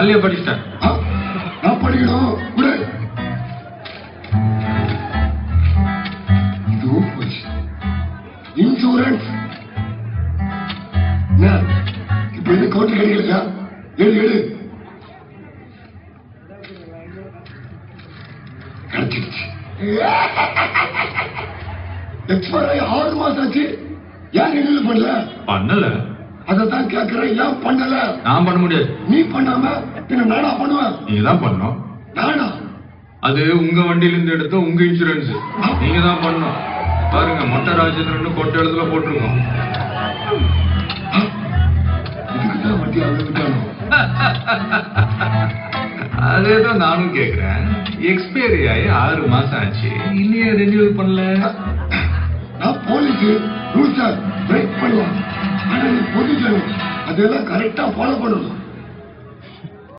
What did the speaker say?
பள்ளிய படிச்சிட்டேன். நான் படிக்கணும் கூட இதுவும் போச்சு. இன்சூரன்ஸ் இப்ப இது கவுண்டர் கிடைக்கலையா? எடு கிடைச்சிருச்சு. எக்ஸ்பயர் ஆகி 6 மாசம் ஆச்சு. ஏன் ரெனியூல் பண்ணல? அதான் கேக்குறேன். ஏன் பண்ணல? நான் பண்ண முடியாது. நீ பண்ணாம பின்ன நானா பண்ணுவேன்? நீங்க தான் பண்ணணும். நானா? அது உங்க வண்டியில இருந்து எடுத்த உங்க இன்சூரன்ஸ் நீங்க தான் பண்ணணும். பாருங்க, மொட்டை ராஜேந்திரன் கொட்டை எழுத்துல போட்டிருக்கோம். இதுக்குதான் வண்டி அழுவிட்டானோ? அதேதான் நானும் கேக்குறேன். எக்ஸ்பைரி ஆகி 6 மாசம் ஆச்சு, இன்னையே ரெனியூல் பண்ணல. நான் போலீஸ் ரூல்ஸ பிரேக் பண்ணுவேன். ஆனா நீ பொதுஜனம் அதெல்லாம் கரெக்டா ஃபாலோ பண்ணணும்.